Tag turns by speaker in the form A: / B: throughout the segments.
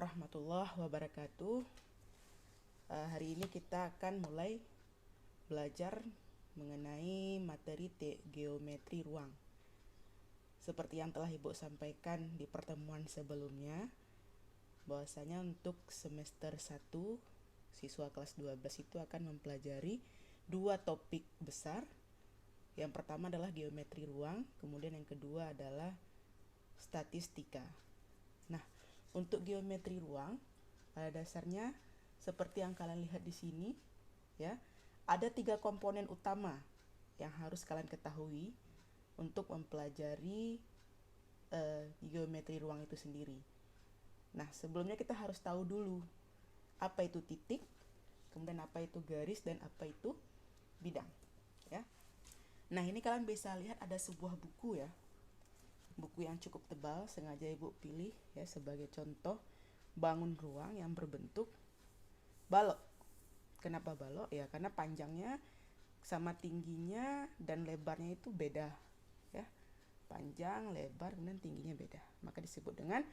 A: warahmatullahi wabarakatuh. Hari ini kita akan mulai belajar mengenai materi geometri ruang. Seperti yang telah Ibu sampaikan di pertemuan sebelumnya, bahwasanya untuk semester 1 siswa kelas 12 itu akan mempelajari dua topik besar. Yang pertama adalah geometri ruang, kemudian yang kedua adalah statistika. Nah, untuk geometri ruang, pada dasarnya seperti yang kalian lihat di sini, ya, ada 3 komponen utama yang harus kalian ketahui untuk mempelajari geometri ruang itu sendiri. Nah, sebelumnya kita harus tahu dulu apa itu titik, kemudian apa itu garis, dan apa itu bidang, ya. Nah, ini kalian bisa lihat ada sebuah buku, ya. Buku yang cukup tebal, sengaja Ibu pilih ya sebagai contoh bangun ruang yang berbentuk balok. Kenapa balok? Ya karena panjangnya sama tingginya dan lebarnya itu beda, ya. Panjang, lebar, kemudian tingginya beda. Maka disebut dengan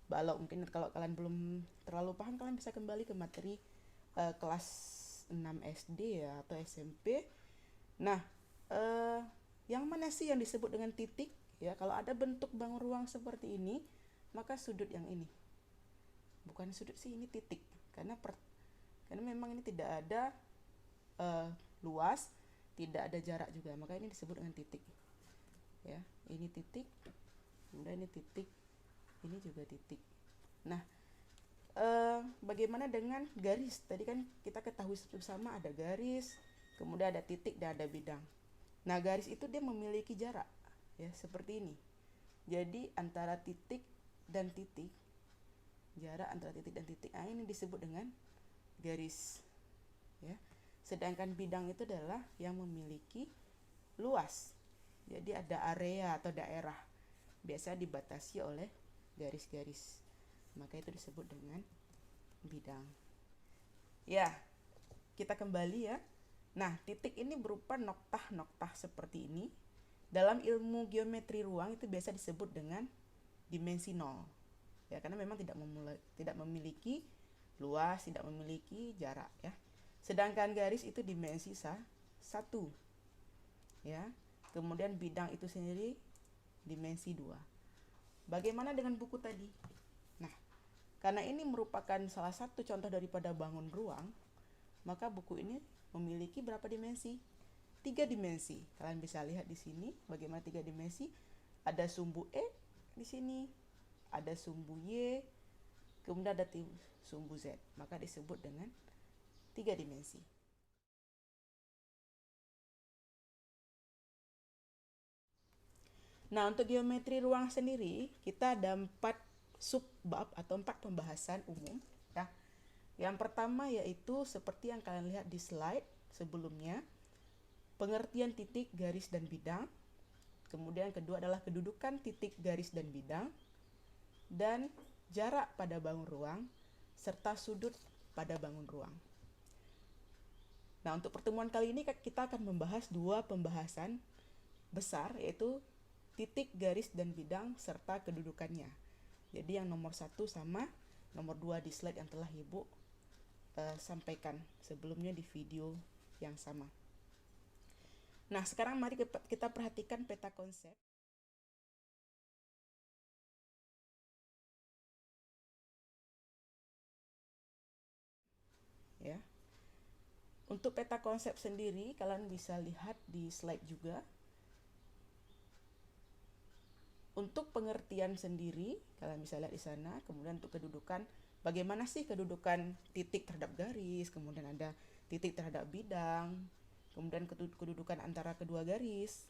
A: balok. Mungkin kalau kalian belum terlalu paham, kalian bisa kembali ke materi kelas 6 SD ya atau SMP. Nah, yang mana sih yang disebut dengan titik? Ya, kalau ada bentuk bangun ruang seperti ini, maka sudut yang ini. Bukan sudut sih, ini titik. Karena memang ini tidak ada luas, tidak ada jarak juga. Maka ini disebut dengan titik. Ya, ini titik. Kemudian ini titik. Ini juga titik. Nah, bagaimana dengan garis? Tadi kan kita ketahui bersama ada garis, kemudian ada titik dan ada bidang. Nah, garis itu dia memiliki jarak, ya, seperti ini. Jadi antara titik dan titik, jarak antara titik dan titik, ini disebut dengan garis, ya. Sedangkan bidang itu adalah yang memiliki luas. Jadi ada area atau daerah, biasa dibatasi oleh garis-garis. Maka itu disebut dengan bidang. Ya, kita kembali ya. Nah, titik ini berupa noktah-noktah seperti ini. Dalam ilmu geometri ruang itu biasa disebut dengan dimensi 0. Ya, karena memang tidak memiliki luas, tidak memiliki jarak, ya. Sedangkan garis itu dimensi 1. Ya. Kemudian bidang itu sendiri dimensi 2. Bagaimana dengan buku tadi? Nah, karena ini merupakan salah satu contoh daripada bangun ruang, maka buku ini memiliki berapa dimensi? 3 dimensi. Kalian bisa lihat di sini bagaimana 3 dimensi. Ada sumbu E di sini, ada sumbu Y, kemudian ada sumbu Z. Maka disebut dengan 3 dimensi. Nah, untuk geometri ruang sendiri, kita ada 4 subbab atau 4 pembahasan umum, ya. Yang pertama yaitu seperti yang kalian lihat di slide sebelumnya, pengertian titik, garis, dan bidang. Kemudian kedua adalah kedudukan titik, garis, dan bidang, dan jarak pada bangun ruang, serta sudut pada bangun ruang. Nah, untuk pertemuan kali ini kita akan membahas 2 pembahasan besar, yaitu titik, garis, dan bidang, serta kedudukannya. Jadi yang nomor 1 sama nomor 2 di slide yang telah Ibu sampaikan sebelumnya di video yang sama. Nah, sekarang mari kita perhatikan peta konsep. Ya. Untuk peta konsep sendiri, kalian bisa lihat di slide juga. Untuk pengertian sendiri, kalian bisa lihat di sana. Kemudian untuk kedudukan, bagaimana sih kedudukan titik terhadap garis, kemudian ada titik terhadap bidang, kemudian kedudukan antara kedua garis,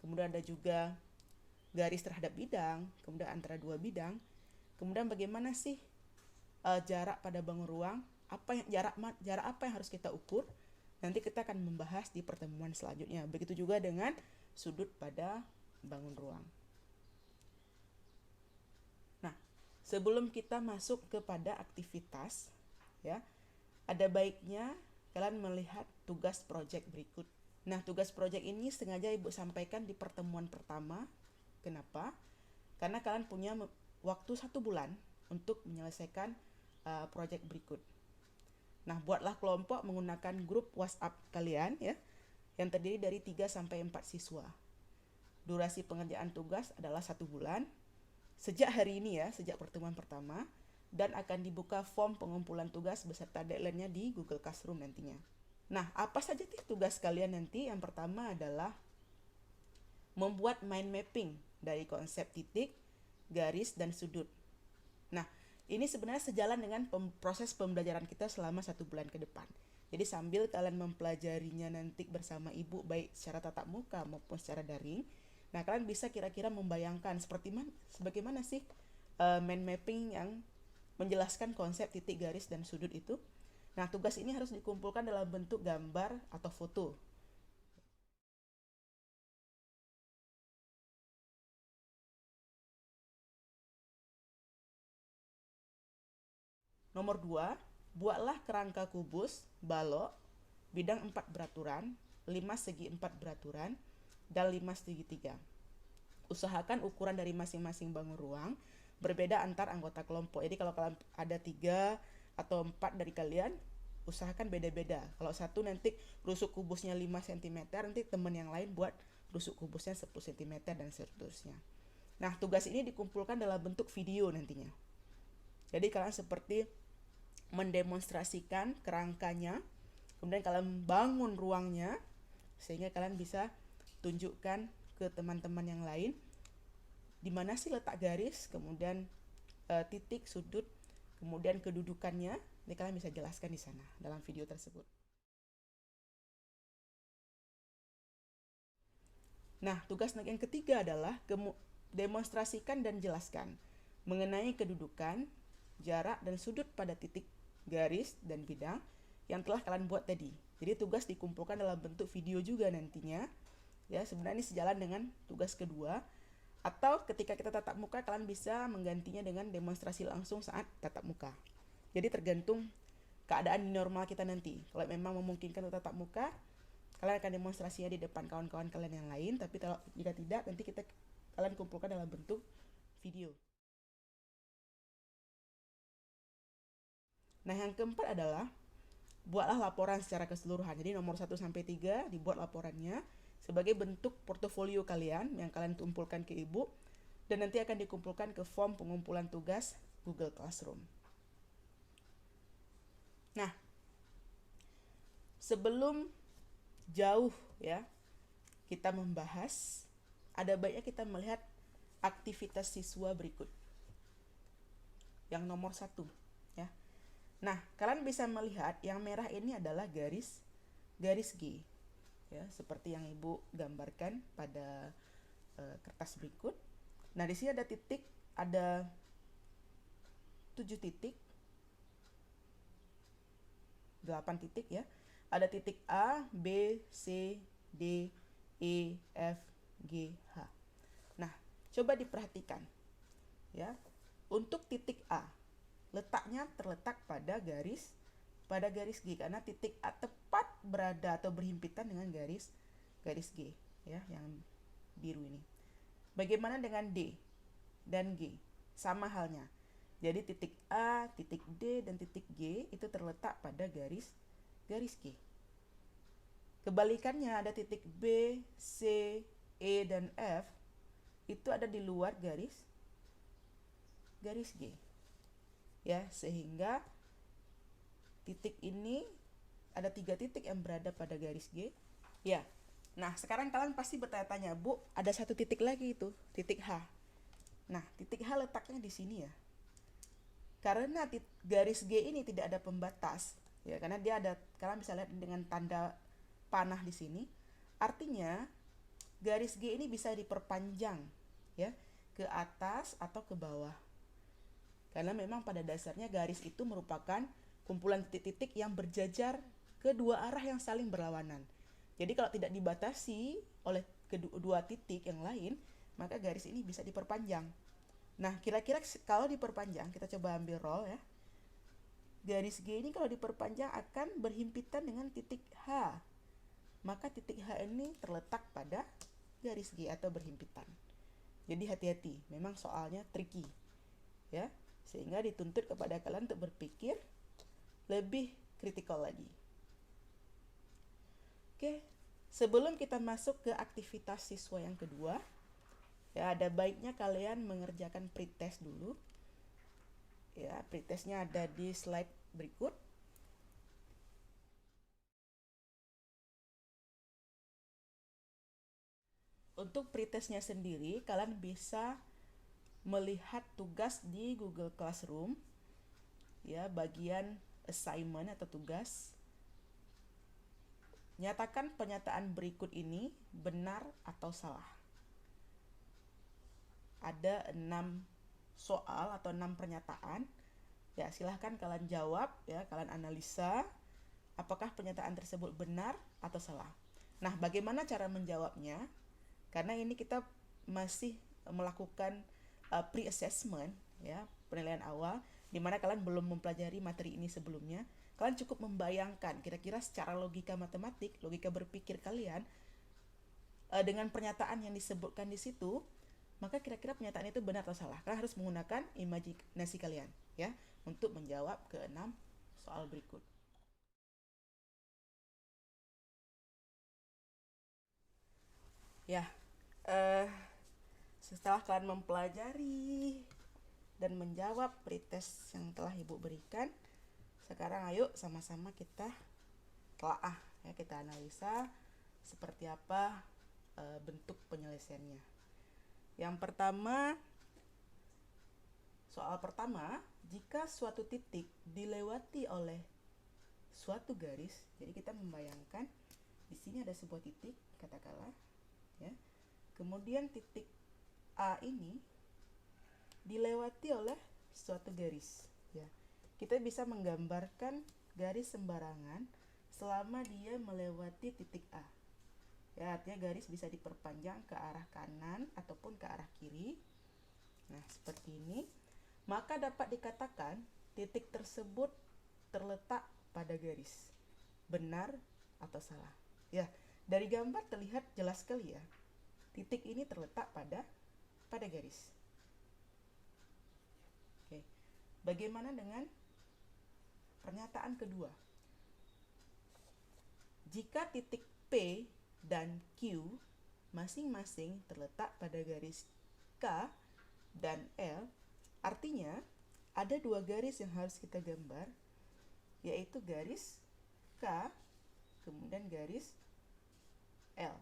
A: kemudian ada juga garis terhadap bidang, kemudian antara dua bidang, kemudian bagaimana sih jarak pada bangun ruang, jarak apa yang harus kita ukur. Nanti kita akan membahas di pertemuan selanjutnya. Begitu juga dengan sudut pada bangun ruang. Nah, sebelum kita masuk kepada aktivitas, ya, ada baiknya kalian melihat tugas proyek berikut. Nah, tugas proyek ini sengaja Ibu sampaikan di pertemuan pertama. Kenapa? Karena kalian punya waktu 1 bulan untuk menyelesaikan project berikut. Nah, buatlah kelompok menggunakan grup WhatsApp kalian ya, yang terdiri dari 3-4 siswa. Durasi pengerjaan tugas adalah 1 bulan. Sejak hari ini ya, sejak pertemuan pertama, dan akan dibuka form pengumpulan tugas beserta deadline-nya di Google Classroom nantinya. Nah, apa saja tugas kalian nanti? Yang pertama adalah membuat mind mapping dari konsep titik, garis, dan sudut. Nah, ini sebenarnya sejalan dengan proses pembelajaran kita selama 1 bulan ke depan. Jadi sambil kalian mempelajarinya nanti bersama ibu, baik secara tatap muka maupun secara daring, nah kalian bisa kira-kira membayangkan sebagaimana sih mind mapping yang menjelaskan konsep titik, garis, dan sudut itu. Nah, tugas ini harus dikumpulkan dalam bentuk gambar atau foto. Nomor 2, buatlah kerangka kubus, balok, bidang 4 beraturan, 5 segi 4 beraturan, dan 5 segi 3. Usahakan ukuran dari masing-masing bangun ruang berbeda antar anggota kelompok. Jadi kalau kalian ada 3 atau 4 dari kalian, usahakan beda-beda. Kalau satu nanti rusuk kubusnya 5 cm, nanti teman yang lain buat rusuk kubusnya 10 cm dan seterusnya. Nah, tugas ini dikumpulkan dalam bentuk video nantinya. Jadi kalian seperti mendemonstrasikan kerangkanya, kemudian kalian bangun ruangnya, sehingga kalian bisa tunjukkan ke teman-teman yang lain di mana sih letak garis, kemudian titik, sudut, kemudian kedudukannya. Ini kalian bisa jelaskan di sana dalam video tersebut. Nah, tugas yang ketiga adalah demonstrasikan dan jelaskan mengenai kedudukan, jarak, dan sudut pada titik, garis, dan bidang yang telah kalian buat tadi. Jadi tugas dikumpulkan dalam bentuk video juga nantinya. Ya, sebenarnya ini sejalan dengan tugas kedua. Atau ketika kita tatap muka, kalian bisa menggantinya dengan demonstrasi langsung saat tatap muka. Jadi tergantung keadaan normal kita nanti. Kalau memang memungkinkan untuk tatap muka, kalian akan demonstrasinya di depan kawan-kawan kalian yang lain. Tapi kalau jika tidak, nanti kalian kumpulkan dalam bentuk video. Nah, yang keempat adalah buatlah laporan secara keseluruhan. Jadi nomor 1-3 dibuat laporannya sebagai bentuk portofolio kalian yang kalian kumpulkan ke ibu, dan nanti akan dikumpulkan ke form pengumpulan tugas Google Classroom. Nah, sebelum jauh ya kita membahas, ada baiknya kita melihat aktivitas siswa berikut. Yang nomor 1 ya. Nah, kalian bisa melihat yang merah ini adalah garis G. Ya, seperti yang Ibu gambarkan pada kertas berikut. Nah, di sini ada titik, ada 7 titik, 8 titik ya. Ada titik A, B, C, D, E, F, G, H. Nah, coba diperhatikan ya. Untuk titik A, letaknya terletak pada garis G, karena titik A tepat berada atau berhimpitan dengan garis G ya, yang biru ini. Bagaimana dengan D dan G? Sama halnya. Jadi titik A, titik D, dan titik G itu terletak pada garis G. Kebalikannya, ada titik B, C, E, dan F itu ada di luar garis G. Ya, sehingga titik ini ada 3 titik yang berada pada garis G. Ya. Nah, sekarang kalian pasti bertanya-tanya, Bu, ada 1 titik lagi itu, titik H. Nah, titik H letaknya di sini ya. Karena garis G ini tidak ada pembatas, ya, karena dia ada, kalian bisa lihat dengan tanda panah di sini. Artinya garis G ini bisa diperpanjang ya, ke atas atau ke bawah. Karena memang pada dasarnya garis itu merupakan kumpulan titik-titik yang berjajar ke dua arah yang saling berlawanan. Jadi kalau tidak dibatasi oleh kedua titik yang lain, maka garis ini bisa diperpanjang. Nah, kira-kira kalau diperpanjang, kita coba ambil roll ya. Garis G ini kalau diperpanjang akan berhimpitan dengan titik H. Maka titik H ini terletak pada garis G atau berhimpitan. Jadi hati-hati, memang soalnya tricky. Ya. Sehingga dituntut kepada kalian untuk berpikir lebih kritikal lagi. Oke, sebelum kita masuk ke aktivitas siswa yang kedua, ya ada baiknya kalian mengerjakan pretest dulu. Ya, pretestnya ada di slide berikut. Untuk pretestnya sendiri, kalian bisa melihat tugas di Google Classroom, ya, bagian assignment atau tugas. Nyatakan pernyataan berikut ini benar atau salah. Ada 6 soal atau 6 pernyataan. Ya, silahkan kalian jawab, ya, kalian analisa apakah pernyataan tersebut benar atau salah. Nah, bagaimana cara menjawabnya? Karena ini kita masih melakukan pre-assessment, ya, penilaian awal, di mana kalian belum mempelajari materi ini sebelumnya. Kalian cukup membayangkan kira-kira secara logika matematik, logika berpikir kalian dengan pernyataan yang disebutkan di situ, maka kira-kira pernyataan itu benar atau salah. Kalian harus menggunakan imajinasi kalian, ya, untuk menjawab ke 6 soal berikut. Ya, setelah kalian mempelajari dan menjawab pretest yang telah Ibu berikan, sekarang ayo sama-sama kita telaah, ya, kita analisa seperti apa bentuk penyelesaiannya. Yang pertama, soal pertama, jika suatu titik dilewati oleh suatu garis, jadi kita membayangkan di sini ada sebuah titik, katakanlah, ya. Kemudian titik A ini dilewati oleh suatu garis, ya. Kita bisa menggambarkan garis sembarangan selama dia melewati titik A. Ya, artinya garis bisa diperpanjang ke arah kanan ataupun ke arah kiri. Nah, seperti ini. Maka dapat dikatakan titik tersebut terletak pada garis. Benar atau salah? Ya, dari gambar terlihat jelas sekali, ya. Titik ini terletak pada garis. Oke. Bagaimana dengan pernyataan kedua? Jika titik P dan Q masing-masing terletak pada garis K dan L, artinya ada 2 garis yang harus kita gambar, yaitu garis K kemudian garis L.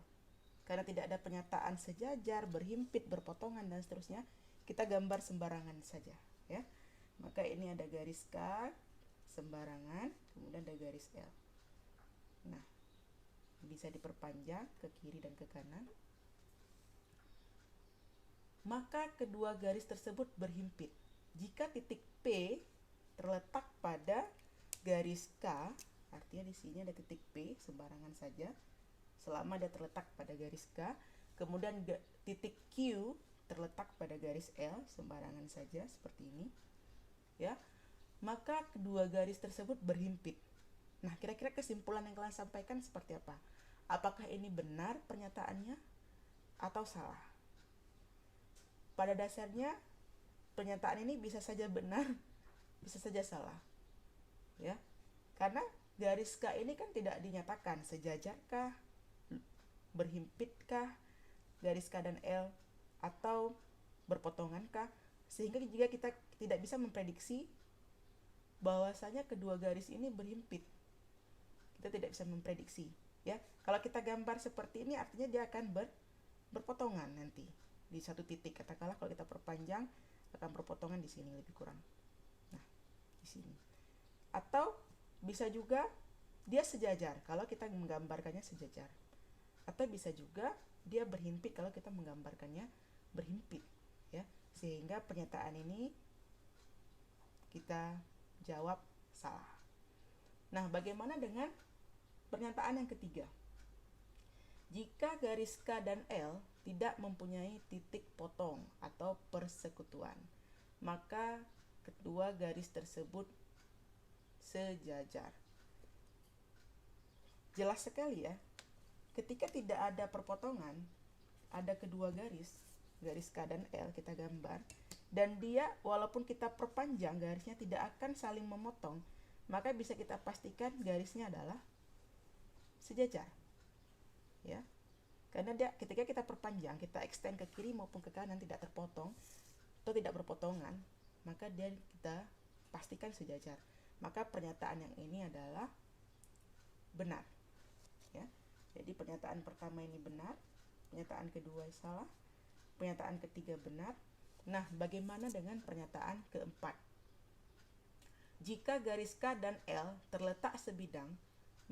A: Karena tidak ada pernyataan sejajar, berhimpit, berpotongan dan seterusnya, kita gambar sembarangan saja, ya. Maka ini ada garis K sembarangan, kemudian ada garis L. Nah, bisa diperpanjang ke kiri dan ke kanan. Maka kedua garis tersebut berhimpit. Jika titik P terletak pada garis K, artinya di sini ada titik P sembarangan saja, selama dia terletak pada garis K, kemudian titik Q terletak pada garis L sembarangan saja seperti ini, ya. Maka kedua garis tersebut berhimpit. Nah, kira-kira kesimpulan yang kalian sampaikan seperti apa? Apakah ini benar pernyataannya atau salah? Pada dasarnya pernyataan ini bisa saja benar, bisa saja salah, ya. Karena garis K ini kan tidak dinyatakan sejajarkah, berhimpitkah garis K dan L, atau berpotongankah, sehingga jika kita tidak bisa memprediksi bahwasanya kedua garis ini berhimpit, kita tidak bisa memprediksi, ya. Kalau kita gambar seperti ini artinya dia akan berpotongan nanti di satu titik. Katakanlah kalau kita perpanjang akan berpotongan di sini lebih kurang. Nah, di sini. Atau bisa juga dia sejajar kalau kita menggambarkannya sejajar. Atau bisa juga dia berhimpit kalau kita menggambarkannya berhimpit, ya. Sehingga pernyataan ini kita jawab salah. Nah, bagaimana dengan pernyataan yang ketiga? Jika garis K dan L tidak mempunyai titik potong atau persekutuan, maka kedua garis tersebut sejajar. Jelas sekali, ya. Ketika tidak ada perpotongan, ada kedua garis, garis K dan L kita gambar, dan dia walaupun kita perpanjang garisnya tidak akan saling memotong, maka bisa kita pastikan garisnya adalah sejajar. Ya. Karena dia ketika kita perpanjang, kita extend ke kiri maupun ke kanan tidak terpotong atau tidak berpotongan, maka dia kita pastikan sejajar. Maka pernyataan yang ini adalah benar. Ya. Jadi pernyataan pertama ini benar, pernyataan kedua salah, pernyataan ketiga benar. Nah, bagaimana dengan pernyataan keempat? Jika garis K dan L terletak sebidang,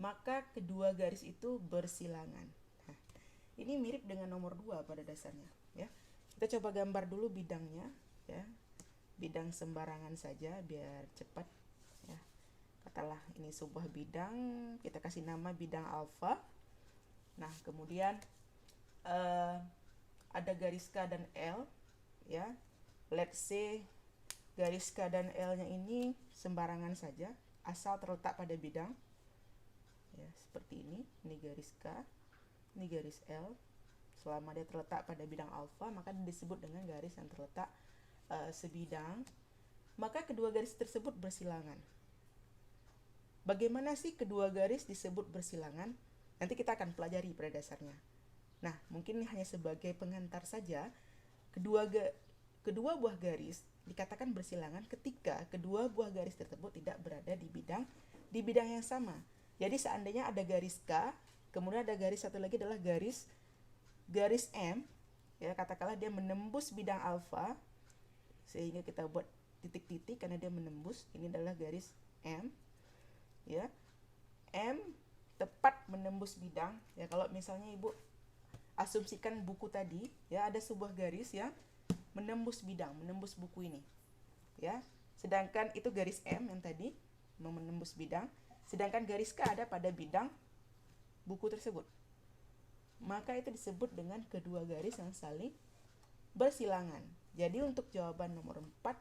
A: maka kedua garis itu bersilangan. Nah, ini mirip dengan nomor 2 pada dasarnya, ya. Kita coba gambar dulu bidangnya, ya. Bidang sembarangan saja biar cepat, ya. Katalah ini sebuah bidang, kita kasih nama bidang alfa. Nah, kemudian ada garis K dan L, ya. Let's say garis K dan L-nya ini sembarangan saja, asal terletak pada bidang. Ya, seperti ini garis K, ini garis L. Selama dia terletak pada bidang alfa, maka disebut dengan garis yang terletak sebidang. Maka kedua garis tersebut bersilangan. Bagaimana sih kedua garis disebut bersilangan? Nanti kita akan pelajari pada dasarnya. Nah, mungkin ini hanya sebagai pengantar saja. Kedua buah garis dikatakan bersilangan ketika kedua buah garis tersebut tidak berada di bidang yang sama. Jadi seandainya ada garis K, kemudian ada garis satu lagi adalah garis M, ya, katakanlah dia menembus bidang alfa, sehingga kita buat titik-titik karena dia menembus. Ini adalah garis M, ya. M tepat menembus bidang, ya. Kalau misalnya Ibu asumsikan buku tadi, ya, ada sebuah garis yang menembus bidang, menembus buku ini, ya. Sedangkan itu garis M yang tadi menembus bidang, sedangkan garis K ada pada bidang buku tersebut. Maka itu disebut dengan kedua garis yang saling bersilangan. Jadi untuk jawaban nomor 4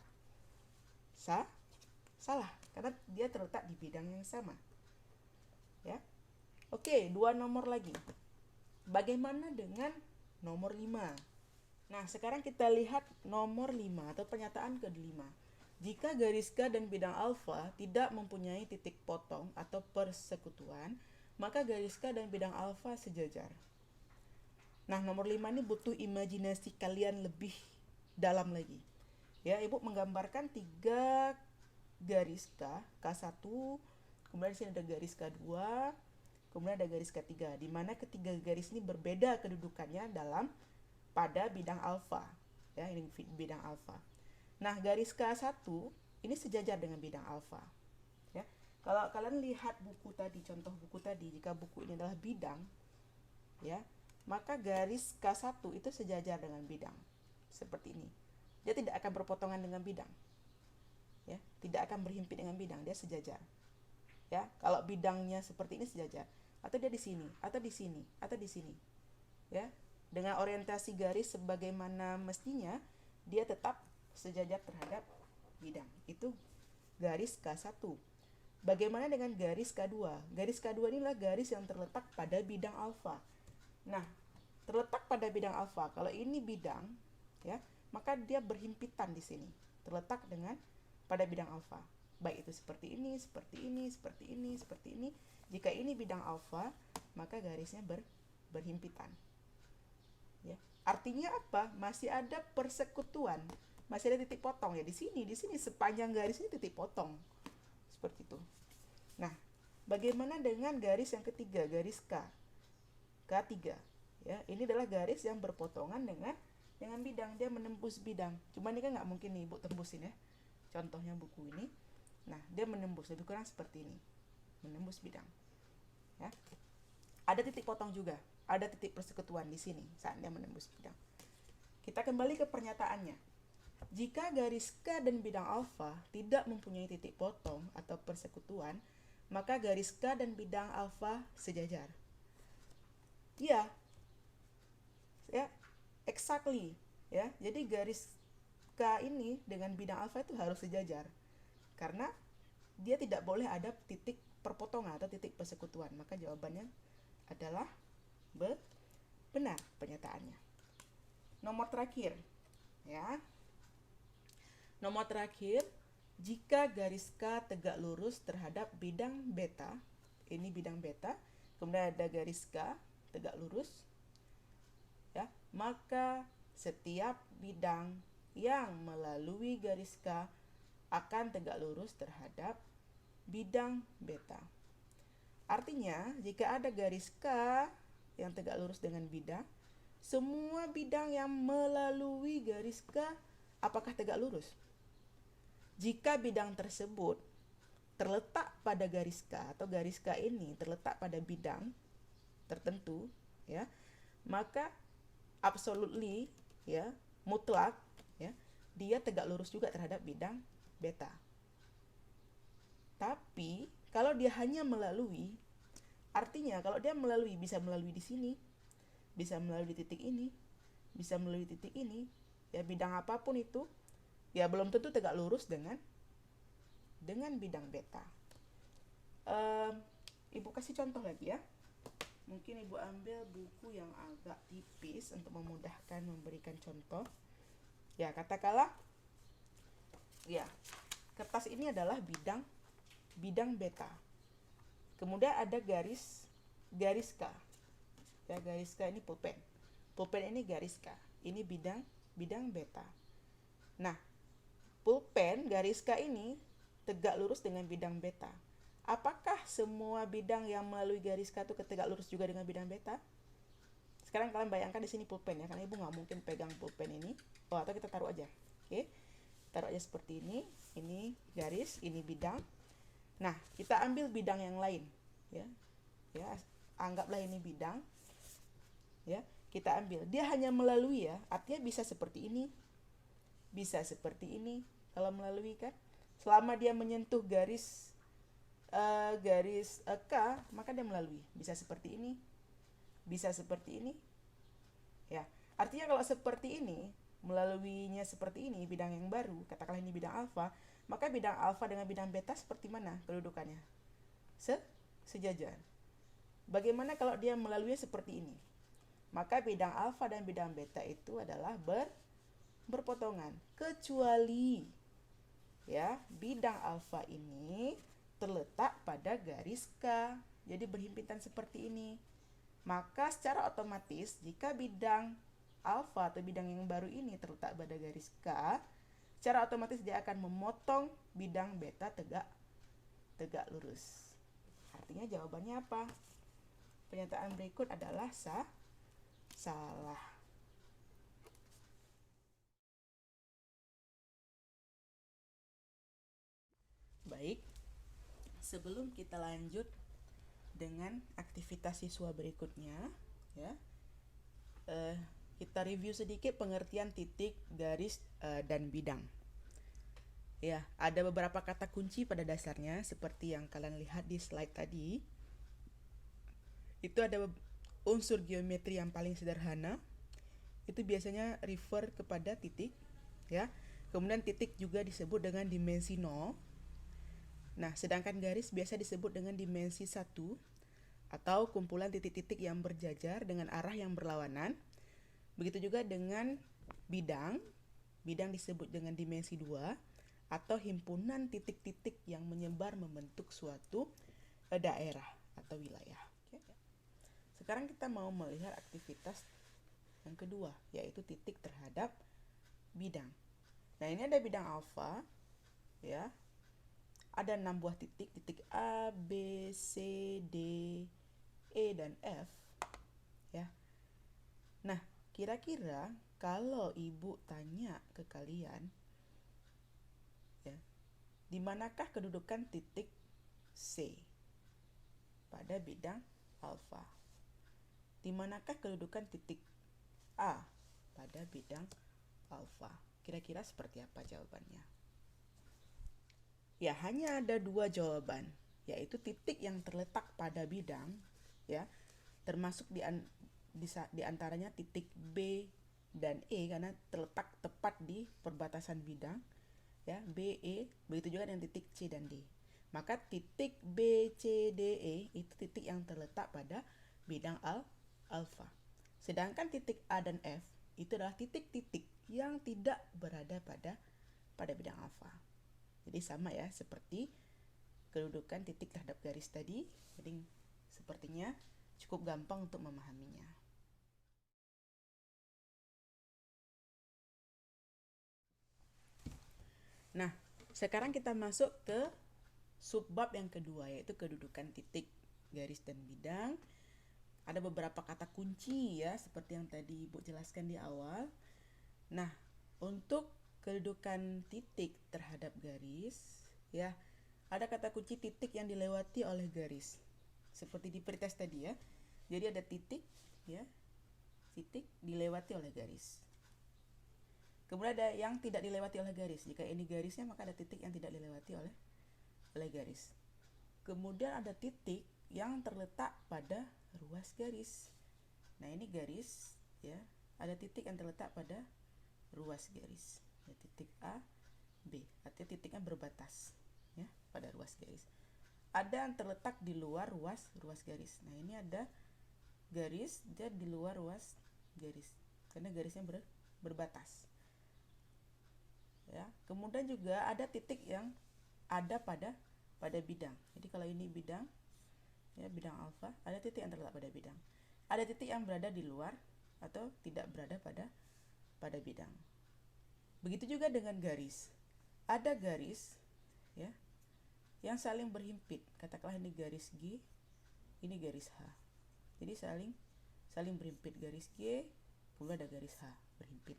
A: salah, karena dia terletak di bidang yang sama. Ya. Oke, 2 nomor lagi. Bagaimana dengan nomor 5? Nah, sekarang kita lihat nomor 5 atau pernyataan ke-5. Jika garis K dan bidang alfa tidak mempunyai titik potong atau persekutuan, maka garis K dan bidang alfa sejajar. Nah, nomor 5 ini butuh imajinasi kalian lebih dalam lagi. Ya, Ibu menggambarkan 3 garis K1, kemudian di sini ada garis K2, kemudian ada garis K3, di mana ketiga garis ini berbeda kedudukannya pada bidang alfa. Ya, ini bidang alfa. Nah, garis K1 ini sejajar dengan bidang alfa. Ya. Kalau kalian lihat buku tadi, contoh buku tadi, jika buku ini adalah bidang, ya, maka garis K1 itu sejajar dengan bidang. Seperti ini. Dia tidak akan berpotongan dengan bidang. Ya, tidak akan berhimpit dengan bidang, dia sejajar. Ya, kalau bidangnya seperti ini sejajar, atau dia di sini, atau di sini, atau di sini. Ya, dengan orientasi garis sebagaimana mestinya, dia tetap sejajar terhadap bidang. Itu garis K1. Bagaimana dengan garis K2? Garis K2 inilah garis yang terletak pada bidang alfa. Nah, terletak pada bidang alfa. Kalau ini bidang, ya, maka dia berhimpitan di sini. Terletak pada bidang alfa. Baik itu seperti ini, seperti ini, seperti ini, seperti ini. Jika ini bidang alfa, maka garisnya berhimpitan. Ya. Artinya apa? Masih ada persekutuan, masih ada titik potong, ya. Di sini sepanjang garis ini titik potong, seperti itu. Nah, bagaimana dengan garis yang ketiga, garis K3? Ya, ini adalah garis yang berpotongan dengan bidang, dia menembus bidang. Cuma ini kan nggak mungkin nih Ibu tembusin, ya. Contohnya buku ini, nah dia menembus, lebih kurang seperti ini, menembus bidang. Ya. Ada titik potong juga, ada titik persekutuan di sini saat dia menembus bidang. Kita kembali ke pernyataannya. Jika garis K dan bidang alfa tidak mempunyai titik potong atau persekutuan, maka garis K dan bidang alfa sejajar. Ya, exactly. Ya, jadi garis K ini dengan bidang alfa itu harus sejajar, karena dia tidak boleh ada titik perpotongan atau titik persekutuan. Maka jawabannya adalah benar pernyataannya. nomor terakhir, ya. Nomor terakhir, jika garis K tegak lurus terhadap bidang beta, ini bidang beta, kemudian ada garis K tegak lurus, ya, maka setiap bidang yang melalui garis K akan tegak lurus terhadap bidang beta. Artinya, jika ada garis K yang tegak lurus dengan bidang, semua bidang yang melalui garis K apakah tegak lurus? Jika bidang tersebut terletak pada garis K atau garis K ini terletak pada bidang tertentu, ya, maka absolutely, ya, mutlak, ya, dia tegak lurus juga terhadap bidang beta. Tapi kalau dia hanya melalui, artinya kalau dia melalui, bisa melalui di sini, bisa melalui di titik ini, bisa melalui titik ini, ya, bidang apapun itu, ya belum tentu tegak lurus dengan bidang beta. Ibu kasih contoh lagi, ya. Mungkin Ibu ambil buku yang agak tipis untuk memudahkan memberikan contoh. Ya, katakanlah, ya, kertas ini adalah bidang beta. Kemudian ada garis K. Ya, garis K ini pulpen. Pulpen ini garis K. Ini bidang beta. Nah, pulpen garis K ini tegak lurus dengan bidang beta. Apakah semua bidang yang melalui garis K itu tegak lurus juga dengan bidang beta? Sekarang kalian bayangkan di sini pulpen, ya, karena Ibu nggak mungkin pegang pulpen ini. Oh, atau kita taruh aja. Oke. Taruh aja seperti ini. Ini garis, ini bidang. Nah, kita ambil bidang yang lain, ya. Ya, anggaplah ini bidang. Ya, kita ambil. Dia hanya melalui, ya. Artinya bisa seperti ini. Bisa seperti ini. Kalau melalui, kan, selama dia menyentuh garis K, maka dia melalui. Bisa seperti ini, bisa seperti ini, ya. Artinya kalau seperti ini, melaluinya seperti ini, bidang yang baru, katakanlah ini bidang alfa, maka bidang alfa dengan bidang beta seperti mana kedudukannya? Sejajar. Bagaimana kalau dia melalui seperti ini? Maka bidang alfa dan bidang beta itu adalah berpotongan, kecuali, ya, bidang alfa ini terletak pada garis K, jadi berhimpitan seperti ini. Maka secara otomatis jika bidang alfa atau bidang yang baru ini terletak pada garis K, secara otomatis dia akan memotong bidang beta tegak lurus. Artinya jawabannya apa? Pernyataan berikut adalah salah. Baik, sebelum kita lanjut dengan aktivitas siswa berikutnya, ya, kita review sedikit pengertian titik, garis, dan bidang. Ya, ada beberapa kata kunci pada dasarnya seperti yang kalian lihat di slide tadi. Itu ada unsur geometri yang paling sederhana. Itu biasanya refer kepada titik, ya. Kemudian titik juga disebut dengan dimensi 0. Nah, sedangkan garis biasa disebut dengan dimensi 1 atau kumpulan titik-titik yang berjajar dengan arah yang berlawanan. Begitu juga dengan bidang. Bidang disebut dengan dimensi 2 atau himpunan titik-titik yang menyebar membentuk suatu daerah atau wilayah. Sekarang kita mau melihat aktivitas yang kedua, yaitu titik terhadap bidang. Nah, ini ada bidang alfa, ya. Ada 6 buah titik, titik A, B, C, D, E, dan F, ya. Nah, kira-kira kalau Ibu tanya ke kalian, ya, di manakah kedudukan titik C pada bidang alfa? Di manakah kedudukan titik A pada bidang alfa? Kira-kira seperti apa jawabannya? Ya, hanya ada 2 jawaban, yaitu titik yang terletak pada bidang, ya, termasuk di antaranya titik B dan E karena terletak tepat di perbatasan bidang, ya, B, E, begitu juga dengan titik C dan D. Maka titik B, C, D, E itu titik yang terletak pada bidang alfa. Sedangkan titik A dan F itu adalah titik-titik yang tidak berada pada bidang alfa. Jadi sama ya seperti kedudukan titik terhadap garis tadi. Jadi sepertinya cukup gampang untuk memahaminya. Nah, sekarang kita masuk ke subbab yang kedua, yaitu kedudukan titik, garis, dan bidang. Ada beberapa kata kunci ya, seperti yang tadi Ibu jelaskan di awal. Nah, untuk kedudukan titik terhadap garis, ya, ada kata kunci titik yang dilewati oleh garis. Seperti di pretest tadi ya. Jadi ada titik, ya, titik dilewati oleh garis. Kemudian ada yang tidak dilewati oleh garis. Jika ini garisnya, maka ada titik yang tidak dilewati oleh garis. Kemudian ada titik yang terletak pada ruas garis. Nah, ini garis ya. Ada titik yang terletak pada ruas garis. Ya, titik A, B. Artinya titiknya berbatas ya pada ruas garis. Ada yang terletak di luar ruas garis. Nah, ini ada garis dia di luar ruas garis karena garisnya berbatas. Ya, kemudian juga ada titik yang ada pada bidang. Jadi kalau ini bidang, ya bidang alfa, ada titik yang terletak pada bidang. Ada titik yang berada di luar atau tidak berada pada bidang. Begitu juga dengan garis. Ada garis, ya, yang saling berhimpit. Katakanlah ini garis G, ini garis H. Jadi saling berhimpit, garis G, kemudian ada garis H berhimpit.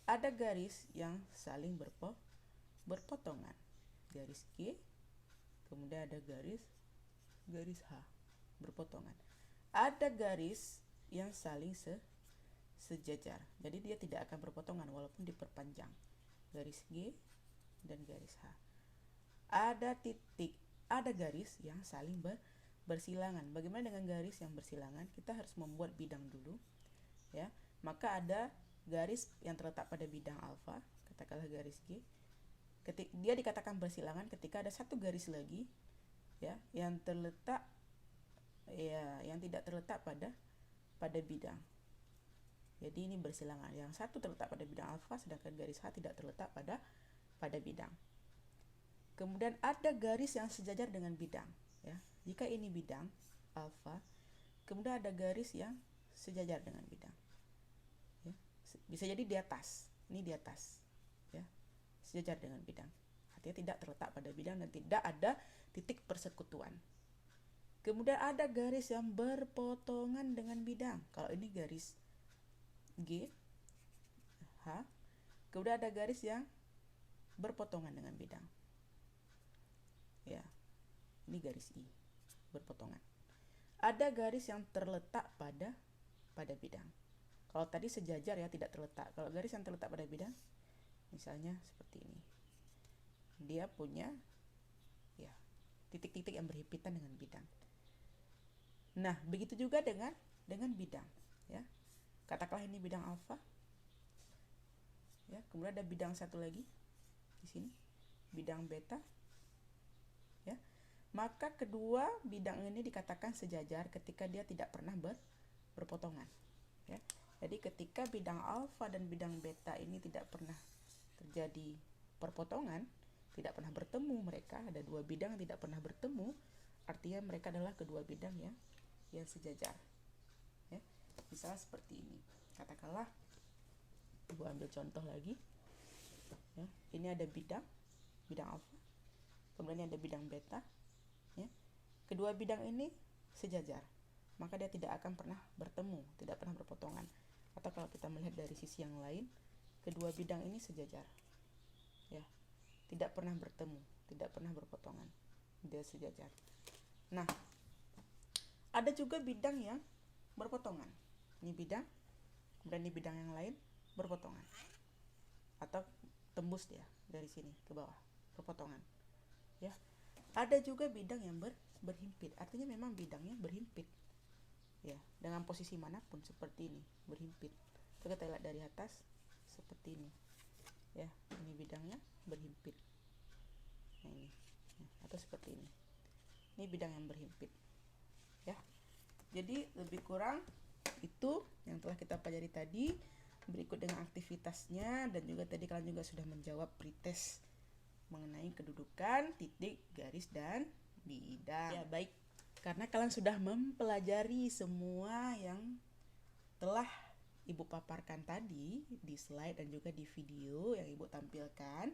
A: Ada garis yang saling berpotongan, garis G, kemudian ada garis H berpotongan. Ada garis yang saling sejajar, jadi dia tidak akan berpotongan walaupun diperpanjang, garis G dan garis H. Ada titik, ada garis yang saling bersilangan. Bagaimana dengan garis yang bersilangan? Kita harus membuat bidang dulu, ya. Maka ada garis yang terletak pada bidang alfa, katakanlah garis G. Dia dikatakan bersilangan ketika ada satu garis lagi, ya, yang terletak, ya, yang tidak terletak pada bidang. Jadi ini bersilangan. Yang satu terletak pada bidang alfa, sedangkan garis H tidak terletak pada bidang. Kemudian ada garis yang sejajar dengan bidang, ya. Jika ini bidang alfa, kemudian ada garis yang sejajar dengan bidang. Ya. Bisa jadi di atas, ini di atas, ya, sejajar dengan bidang. Artinya tidak terletak pada bidang dan tidak ada titik persekutuan. Kemudian ada garis yang berpotongan dengan bidang. Kalau ini garis G, H, kemudian ada garis yang berpotongan dengan bidang. Ya, ini garis I, berpotongan. Ada garis yang terletak pada bidang. Kalau tadi sejajar ya, tidak terletak. Kalau garis yang terletak pada bidang, misalnya seperti ini, dia punya ya titik-titik yang berhimpitan dengan bidang. Nah, begitu juga dengan bidang, ya. Katakanlah ini bidang alfa, ya. Kemudian ada bidang satu lagi di sini, bidang beta, ya. Maka kedua bidang ini dikatakan sejajar ketika dia tidak pernah berpotongan, ya. Jadi ketika bidang alfa dan bidang beta ini tidak pernah terjadi perpotongan, tidak pernah bertemu, mereka ada dua bidang yang tidak pernah bertemu, artinya mereka adalah kedua bidang yang sejajar, ya. Misalnya seperti ini, katakanlah Ibu ambil contoh lagi, ya. Ini ada bidang alfa, kemudian ada bidang beta, ya. Kedua bidang ini sejajar, maka dia tidak akan pernah bertemu, tidak pernah berpotongan. Atau kalau kita melihat dari sisi yang lain, kedua bidang ini sejajar, ya, tidak pernah bertemu, tidak pernah berpotongan, dia sejajar. Nah, ada juga bidang yang berpotongan. Ini bidang, kemudian ini bidang yang lain berpotongan, atau tembus dia dari sini ke bawah, berpotongan, ya. Ada juga bidang yang berhimpit, artinya memang bidangnya berhimpit, ya, dengan posisi manapun seperti ini, berhimpit. Kita lihat dari atas seperti ini, ya, ini bidangnya berhimpit. Nah, ini, ya, atau seperti ini bidang yang berhimpit, ya. Jadi lebih kurang itu yang telah kita pelajari tadi berikut dengan aktivitasnya, dan juga tadi kalian juga sudah menjawab pretest mengenai kedudukan, titik, garis, dan bidang. Ya, baik. Karena kalian sudah mempelajari semua yang telah Ibu paparkan tadi di slide dan juga di video yang Ibu tampilkan.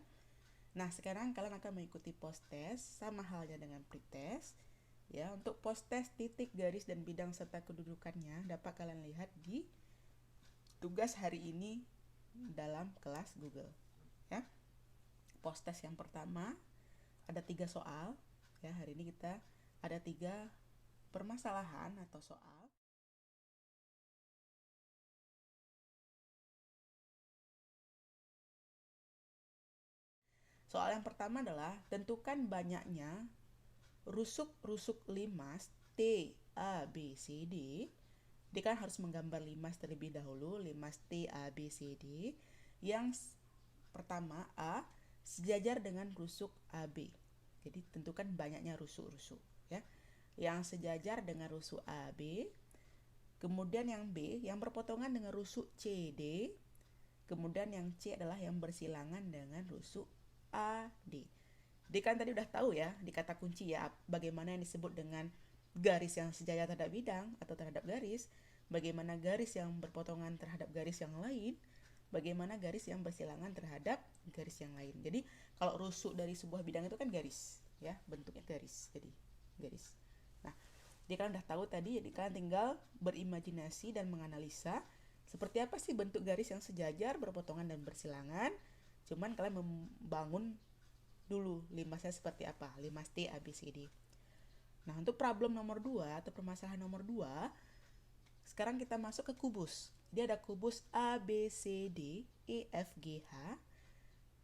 A: Nah, sekarang kalian akan mengikuti post-test sama halnya dengan pretest. Ya, untuk post-test titik, garis, dan bidang serta kedudukannya dapat kalian lihat di tugas hari ini dalam kelas Google. Ya, post-test yang pertama ada 3 soal. Ya, hari ini kita ada 3 permasalahan atau soal. Soal yang pertama adalah tentukan banyaknya rusuk-rusuk limas T, A, B, C, D. Dia kan harus menggambar limas terlebih dahulu, limas T, A, B, C, D. Yang pertama A sejajar dengan rusuk AB. Jadi tentukan banyaknya rusuk-rusuk, ya. Yang sejajar dengan rusuk AB. Kemudian yang B yang berpotongan dengan rusuk CD. Kemudian yang C adalah yang bersilangan dengan rusuk AD. Dia kan tadi udah tahu ya di kata kunci ya bagaimana yang disebut dengan garis yang sejajar terhadap bidang atau terhadap garis, bagaimana garis yang berpotongan terhadap garis yang lain, bagaimana garis yang bersilangan terhadap garis yang lain. Jadi kalau rusuk dari sebuah bidang itu kan garis, ya, bentuknya garis. Jadi garis. Nah, dia kan udah tahu tadi, jadi kalian tinggal berimajinasi dan menganalisa seperti apa sih bentuk garis yang sejajar, berpotongan, dan bersilangan. Cuman kalian membangun dulu limasnya seperti apa, limas T, A, B, C, D. Nah, untuk problem nomor 2 atau permasalahan nomor 2, sekarang kita masuk ke kubus. Dia ada kubus A, B, C, D, E, F, G, H.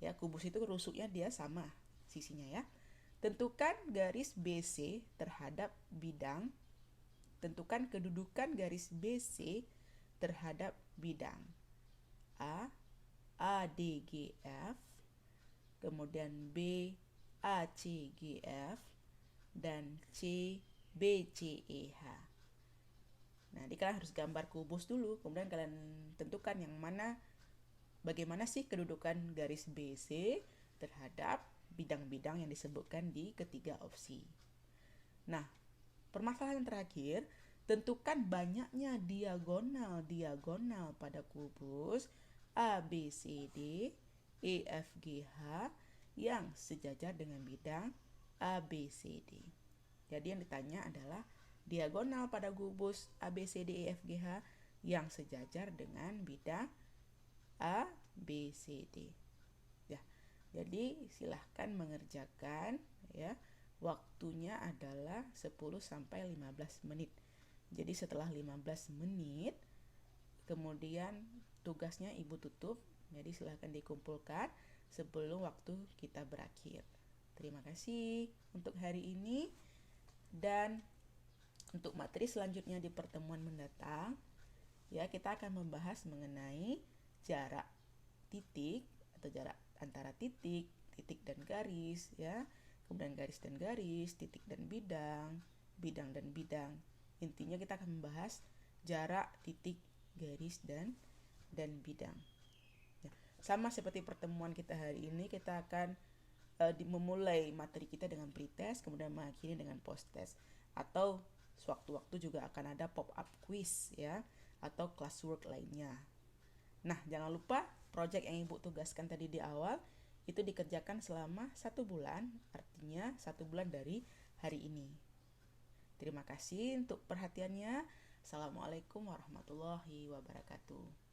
A: Ya, kubus itu rusuknya dia sama sisinya ya. Tentukan garis BC terhadap bidang. Tentukan kedudukan garis BC terhadap bidang. A, A, D, G, F. Kemudian B, A, C, G, F. Dan C, B, C, E, H. Nah, jadi kalian harus gambar kubus dulu, kemudian kalian tentukan yang mana, bagaimana sih kedudukan garis BC terhadap bidang-bidang yang disebutkan di ketiga opsi. Nah, permasalahan terakhir, tentukan banyaknya diagonal pada kubus A, B, C, D, E, F, G, H yang sejajar dengan bidang A, B, C, D. Jadi yang ditanya adalah diagonal pada kubus A, B, C, D, E, F, G, H yang sejajar dengan bidang A, B, C, D. Ya, jadi silahkan mengerjakan ya. Waktunya adalah 10-15 menit. Jadi setelah 15 menit, kemudian tugasnya Ibu tutup. Jadi silahkan dikumpulkan sebelum waktu kita berakhir. Terima kasih untuk hari ini. Dan untuk materi selanjutnya di pertemuan mendatang, ya, kita akan membahas mengenai jarak titik atau jarak antara titik, titik dan garis, ya. Kemudian garis dan garis, titik dan bidang, bidang dan bidang. Intinya kita akan membahas jarak, titik, garis, dan bidang. Ya. Sama seperti pertemuan kita hari ini, kita akan memulai materi kita dengan pretest, kemudian mengakhiri dengan post-test. Atau sewaktu-waktu juga akan ada pop-up quiz ya, atau classwork lainnya. Nah, jangan lupa project yang Ibu tugaskan tadi di awal itu dikerjakan selama 1 bulan, artinya 1 bulan dari hari ini. Terima kasih untuk perhatiannya. Assalamualaikum warahmatullahi wabarakatuh.